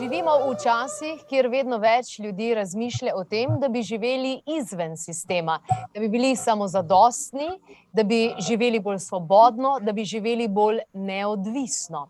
Živimo v časih, kjer vedno več ljudi razmišlja o tem, da bi živeli izven sistema, da bi bili samozadostni, da bi živeli bolj svobodno, da bi živeli bolj neodvisno.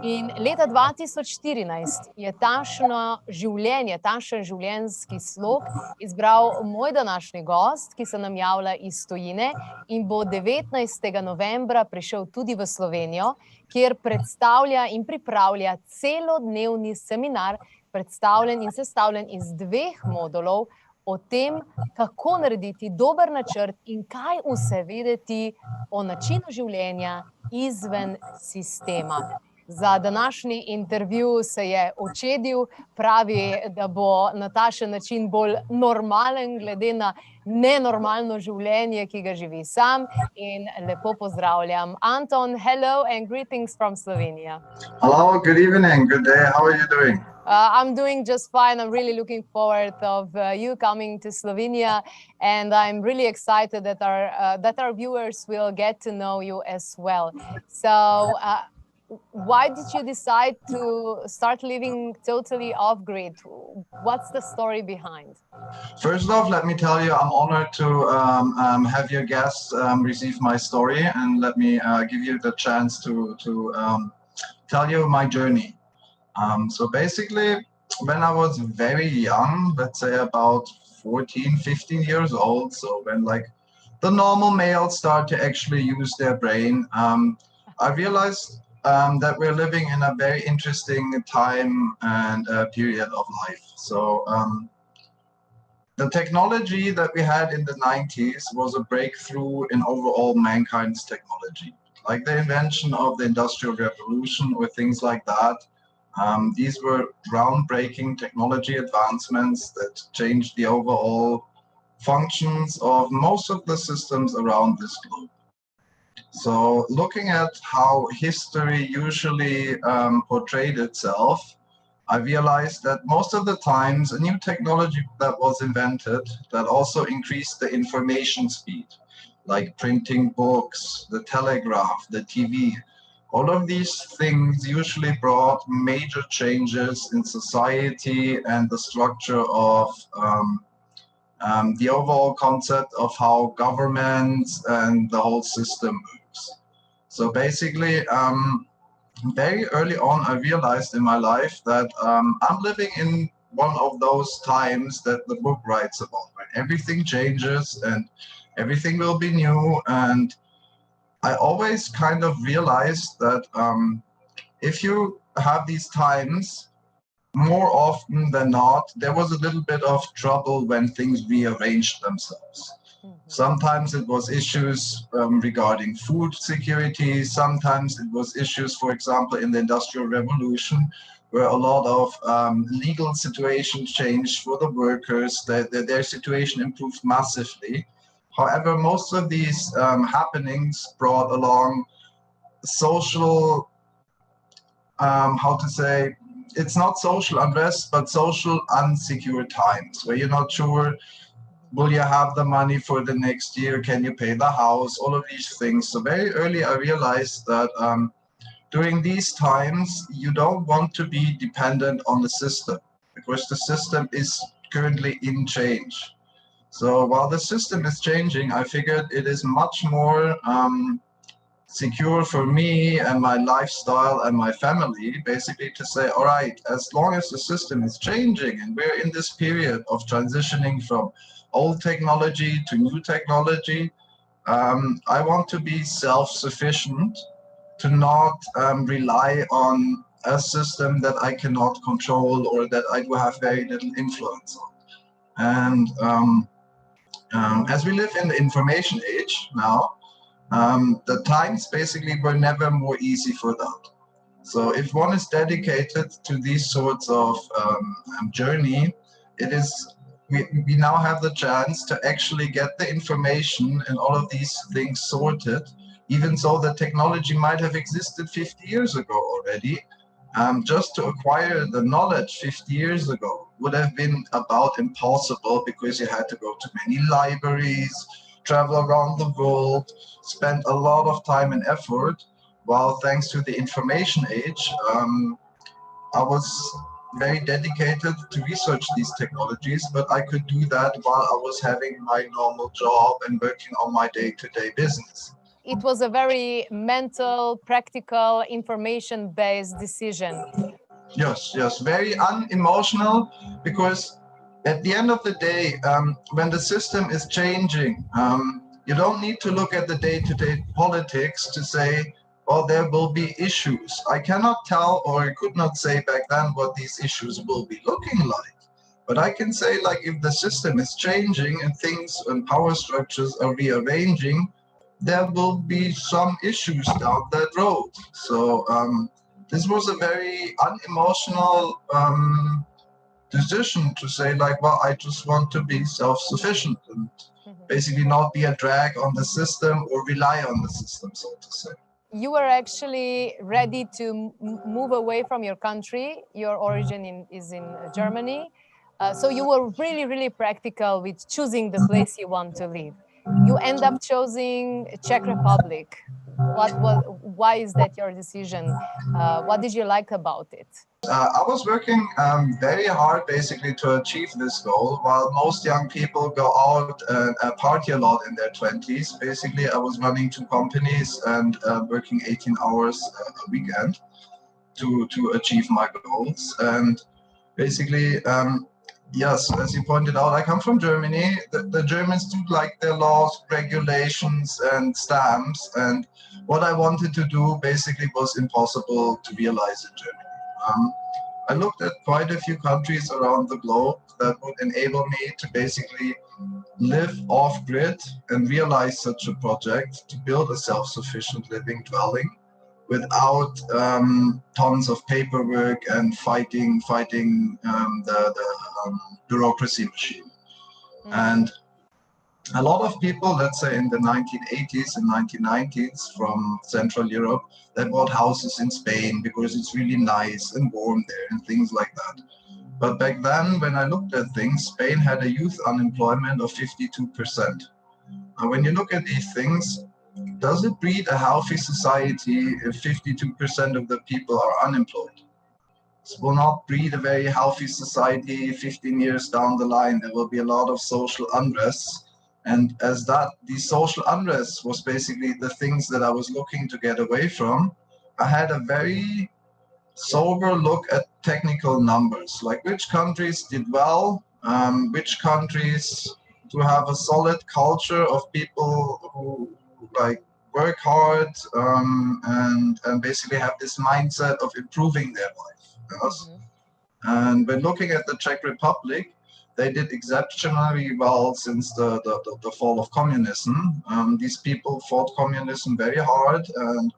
In leta 2014 je takšno življenje, takšen življenjski slog izbral moj današnji gost, ki se nam javlja iz tujine in bo 19. novembra prišel tudi v Slovenijo, kjer predstavlja in pripravlja celodnevni seminar, predstavljen in sestavljen iz 2 modulov o tem, kako narediti dober načrt in kaj vse vedeti o načinu življenja izven sistema. Za današnji intervju se je očedil, pravi, da bo na takšen način bolj normalen glede na nenormalno življenje, ki ga živi sam. In lepo pozdravljam. Anton, hello and greetings from Slovenia. Hello, good evening, good day. How are you doing? I'm doing just fine. I'm really looking forward of you coming to Slovenia, and I'm really excited that our viewers will get to know you as well. So, why did you decide to start living totally off-grid? What's the story behind? First off, let me tell you, I'm honored to have your guests receive my story, and let me give you the chance to tell you my journey. So basically, when I was very young, let's say about 14, 15 years old, so when like the normal males start to actually use their brain, I realized that we're living in a very interesting time and period of life. So the technology that we had in the 90s was a breakthrough in overall mankind's technology, like the invention of the Industrial Revolution or things like that. These were groundbreaking technology advancements that changed the overall functions of most of the systems around this globe. So looking at how history usually portrayed itself, I realized that most of the times a new technology that was invented that also increased the information speed, like printing books, the telegraph, the TV, all of these things usually brought major changes in society and the structure of the overall concept of how governments and the whole system works. So basically, very early on, I realized in my life that I'm living in one of those times that the book writes about, when everything changes and everything will be new. And I always kind of realized that if you have these times, more often than not, there was a little bit of trouble when things rearranged themselves. Sometimes it was issues regarding food security. Sometimes it was issues, for example, in the Industrial Revolution, where a lot of legal situations changed for the workers, their situation improved massively. However, most of these happenings brought along social, it's not social unrest, but social unsecure times, where you're not sure, will you have the money for the next year? Can you pay the house? All of these things. So very early, I realized that during these times, you don't want to be dependent on the system, because the system is currently in change. So while the system is changing, I figured it is much more secure for me and my lifestyle and my family, basically to say, all right, as long as the system is changing and we're in this period of transitioning from old technology to new technology, I want to be self-sufficient, to not rely on a system that I cannot control or that I do have very little influence on. And as we live in the information age now, the times basically were never more easy for that. So if one is dedicated to these sorts of journey, it is we now have the chance to actually get the information and all of these things sorted, even though the technology might have existed 50 years ago already. Just to acquire the knowledge 50 years ago would have been about impossible, because you had to go to many libraries, travel around the world, spend a lot of time and effort. While thanks to the information age, I was very dedicated to research these technologies, but I could do that while I was having my normal job and working on my day-to-day business. It was a very mental, practical, information-based decision. Yes, very unemotional, because at the end of the day, when the system is changing, you don't need to look at the day-to-day politics to say, well, there will be issues. I cannot tell, or I could not say back then what these issues will be looking like. But I can say, like, if the system is changing and things and power structures are rearranging, there will be some issues down that road. So this was a very unemotional decision to say, like, well, I just want to be self-sufficient and basically not be a drag on the system or rely on the system, so to say. You were actually ready to move away from your country. Your origin is in Germany. So you were really, really practical with choosing the place you want to live. You end up choosing Czech Republic. Why is that your decision? What did you like about it? I was working very hard basically to achieve this goal. While most young people go out and party a lot in their 20s, basically I was running 2 companies and working 18 hours a weekend to achieve my goals. And basically, yes, as you pointed out, I come from Germany. The Germans do like their laws, regulations, and stamps. And what I wanted to do basically was impossible to realize in Germany. I looked at quite a few countries around the globe that would enable me to basically live off-grid and realize such a project, to build a self-sufficient living dwelling without tons of paperwork and fighting the bureaucracy machine. And a lot of people, let's say in the 1980s and 1990s from Central Europe, they bought houses in Spain because it's really nice and warm there and things like that. But back then, when I looked at things, Spain had a youth unemployment of 52%. Now, when you look at these things, does it breed a healthy society if 52% of the people are unemployed? This will not breed a very healthy society. 15 years down the line, there will be a lot of social unrest. And as the social unrest was basically the things that I was looking to get away from, I had a very sober look at technical numbers, like which countries did well, which countries do have a solid culture of people who like work hard and basically have this mindset of improving their life. Yes? And when looking at the Czech Republic, they did exceptionally well since the fall of communism. These people fought communism very hard, and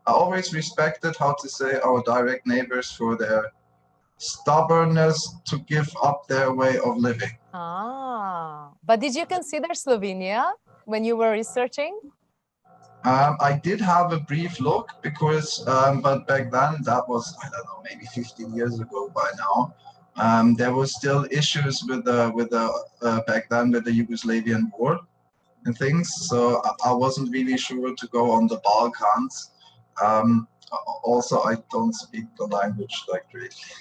I always respected, how to say, our direct neighbors for their stubbornness to give up their way of living. But did you consider Slovenia when you were researching? I did have a brief look because, but back then, that was, I don't know, maybe 15 years ago by now. There was still issues with back then with the Yugoslavian war and things. So I wasn't really sure to go on the Balkans. Also, I don't speak the language like greatly.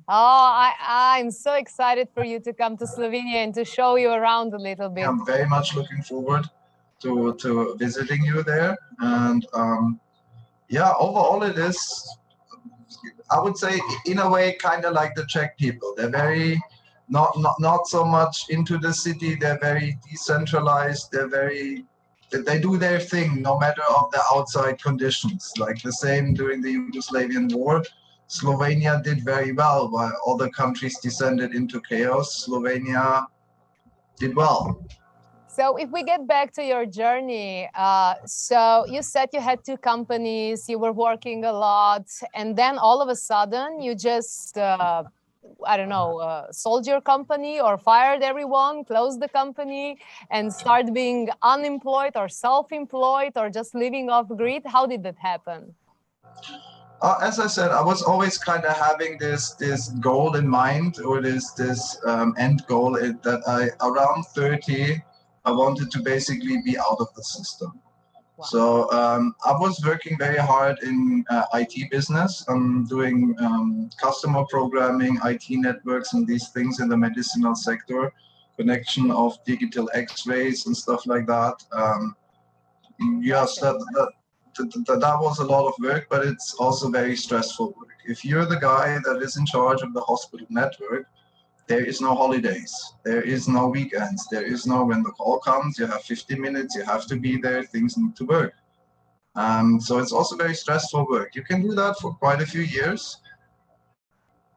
I'm so excited for you to come to Slovenia and to show you around a little bit. I'm very much looking forward to visiting you there. And yeah, overall it is, I would say, in a way, kind of like the Czech people. They're very not so much into the city. They're very decentralized. They do their thing no matter of the outside conditions. Like the same during the Yugoslavian war. Slovenia did very well, while other countries descended into chaos. Slovenia did well. So if we get back to your journey, so you said you had 2 companies, you were working a lot, and then all of a sudden you just, I don't know, sold your company or fired everyone, closed the company, and started being unemployed or self-employed or just living off grid. How did that happen? As I said, I was always kind of having this goal in mind, or this end goal that around 30, I wanted to basically be out of the system. Wow. So I was working very hard in IT business. I'm doing customer programming, IT networks, and these things in the medicinal sector, connection of digital X-rays and stuff like that. Yes, that was a lot of work, but it's also very stressful work. If you're the guy that is in charge of the hospital network, there is no holidays, there is no weekends, there is no when the call comes, you have 50 minutes, you have to be there, things need to work. So it's also very stressful work. You can do that for quite a few years,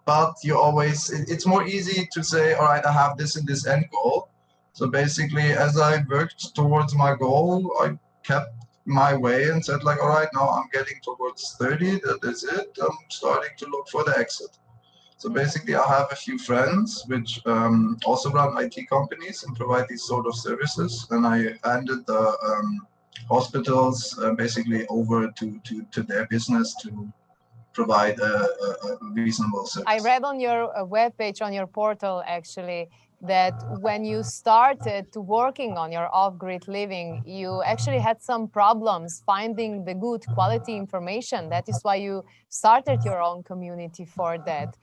but it's more easy to say, all right, I have this and this end goal. So basically, as I worked towards my goal, I kept my way and said like, all right, now I'm getting towards 30, that is it, I'm starting to look for the exit. So basically, I have a few friends which also run IT companies and provide these sort of services, and I handed the hospitals basically over to their business to provide a reasonable service. I read on your webpage, on your portal, actually, that when you started working on your off-grid living, you actually had some problems finding the good quality information. That is why you started your own community for that.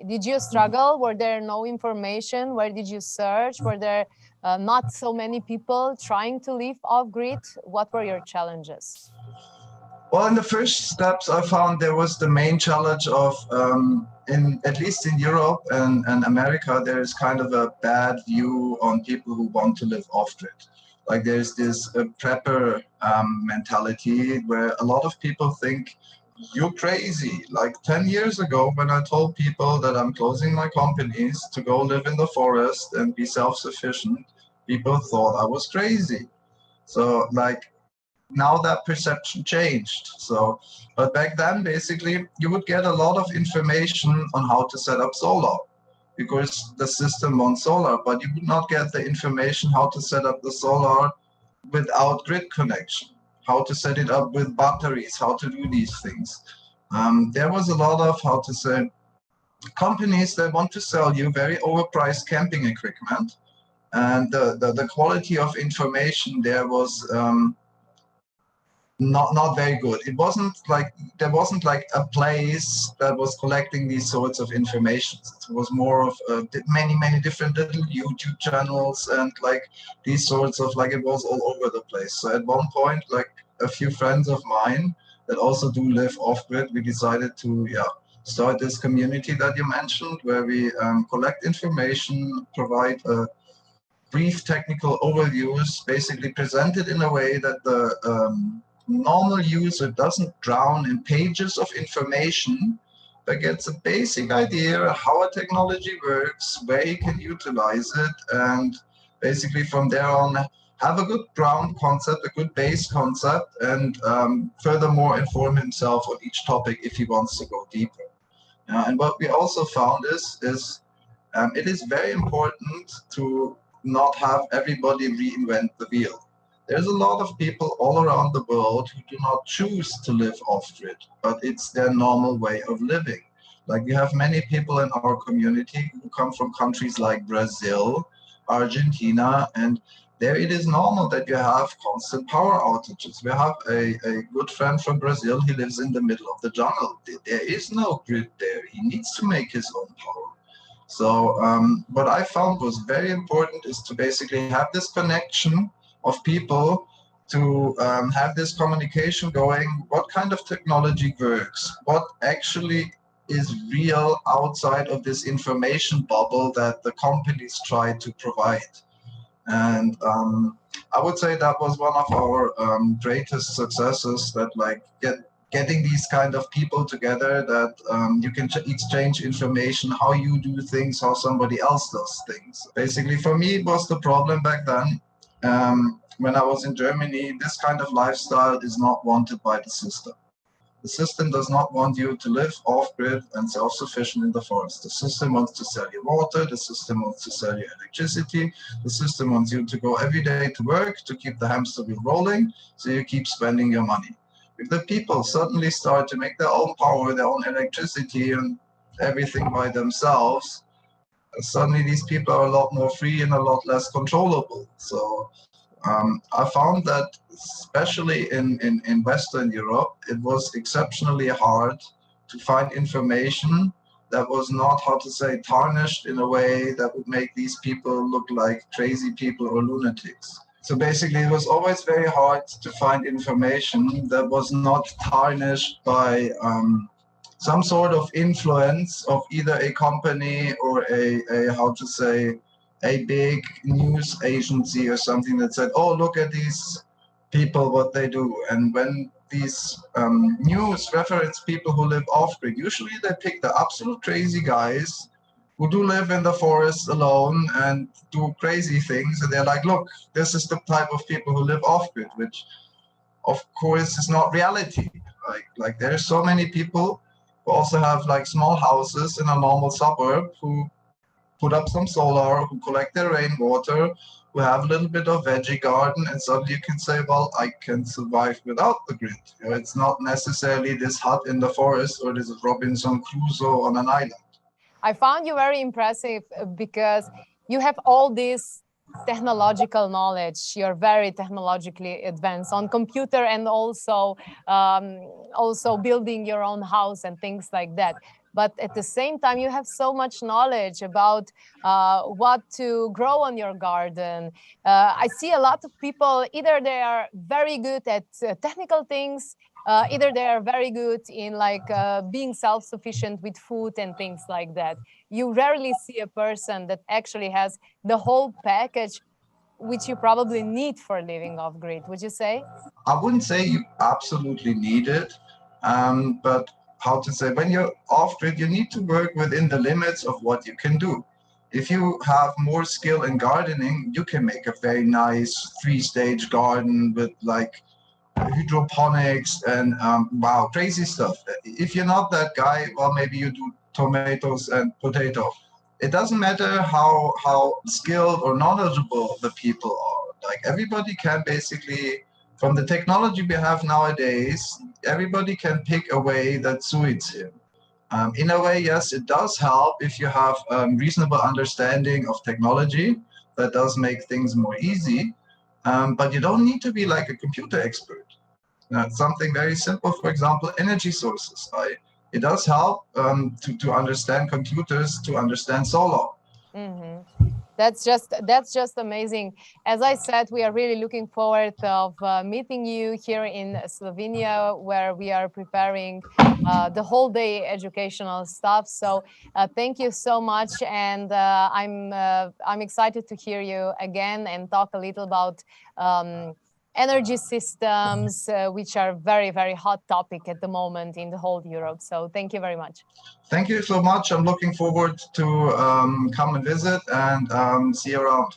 Did you struggle? Were there no information? Where did you search? Were there not so many people trying to live off-grid? What were your challenges? Well, in the first steps, I found there was the main challenge of, at least in Europe and America, there is kind of a bad view on people who want to live off-grid. Like there's this prepper mentality where a lot of people think, you're crazy. Like 10 years ago, when I told people that I'm closing my companies to go live in the forest and be self-sufficient, people thought I was crazy. So like, now that perception changed. So, but back then, basically, you would get a lot of information on how to set up solar because the system wants solar, but you would not get the information how to set up the solar without grid connection, how to set it up with batteries, how to do these things. There was a lot of, how to say, companies that want to sell you very overpriced camping equipment, and the quality of information there was not very good. It wasn't like, there wasn't like a place that was collecting these sorts of information. It was more of many different little YouTube channels and like these sorts of, like it was all over the place. So at one point, like a few friends of mine that also do live off-grid, we decided to start this community that you mentioned, where we collect information, provide brief technical overviews, basically presented in a way that the normal user doesn't drown in pages of information, but gets a basic idea how a technology works, where you can utilize it, and basically from there on have a good ground concept, a good base concept, and furthermore inform himself on each topic if he wants to go deeper. And what we also found is it is very important to not have everybody reinvent the wheel. There's a lot of people all around the world who do not choose to live off-grid, but it's their normal way of living. Like we have many people in our community who come from countries like Brazil, Argentina, and there it is normal that you have constant power outages. We have a good friend from Brazil, he lives in the middle of the jungle. There is no grid there, he needs to make his own power. So what I found was very important is to basically have this connection of people to have this communication going, what kind of technology works, what actually is real outside of this information bubble that the companies try to provide. And I would say that was one of our greatest successes, that like getting these kind of people together that you can exchange information, how you do things, how somebody else does things. Basically, for me, it was the problem back then. When I was in Germany, this kind of lifestyle is not wanted by the system. The system does not want you to live off-grid and self-sufficient in the forest. The system wants to sell you water, the system wants to sell you electricity, the system wants you to go every day to work to keep the hamster wheel rolling, so you keep spending your money. If the people suddenly start to make their own power, their own electricity and everything by themselves, suddenly these people are a lot more free and a lot less controllable. So I found that especially in Western Europe, it was exceptionally hard to find information that was not, how to say, tarnished in a way that would make these people look like crazy people or lunatics. So basically, it was always very hard to find information that was not tarnished by some sort of influence of either a company or a how to say, a big news agency or something that said, oh, look at these people, what they do. And when these news reference people who live off-grid, usually they pick the absolute crazy guys who do live in the forest alone and do crazy things. And they're like, look, this is the type of people who live off-grid, which of course is not reality. Like there's so many people who also have like small houses in a normal suburb who put up some solar, who collect their rainwater, who have a little bit of veggie garden, and suddenly you can say, well, I can survive without the grid. You know, it's not necessarily this hut in the forest or this Robinson Crusoe on an island. I found you very impressive because you have all this technological knowledge. You're very technologically advanced on computer and also building your own house and things like that. But at the same time, you have so much knowledge about what to grow on your garden. I see a lot of people, either they are very good at technical things, either they are very good in like being self-sufficient with food and things like that. You rarely see a person that actually has the whole package, which you probably need for living off-grid, would you say? I wouldn't say you absolutely need it, but how to say, when you're off-grid, you need to work within the limits of what you can do. If you have more skill in gardening, you can make a very nice 3-stage garden with like hydroponics and wow, crazy stuff. If you're not that guy, well, maybe you do tomatoes and potato. It doesn't matter how skilled or knowledgeable the people are. Like everybody can basically, from the technology we have nowadays, everybody can pick a way that suits him. In a way, yes, it does help if you have reasonable understanding of technology. That does make things more easy, but you don't need to be like a computer expert. Something very simple, for example, energy sources. It does help to understand computers, to understand solar. Mm-hmm. That's just amazing. As I said, we are really looking forward of meeting you here in Slovenia, where we are preparing the whole day educational stuff. So thank you so much, and I'm excited to hear you again and talk a little about energy systems, which are very, very hot topic at the moment in the whole Europe. So thank you very much. Thank you so much. I'm looking forward to come and visit and see you around.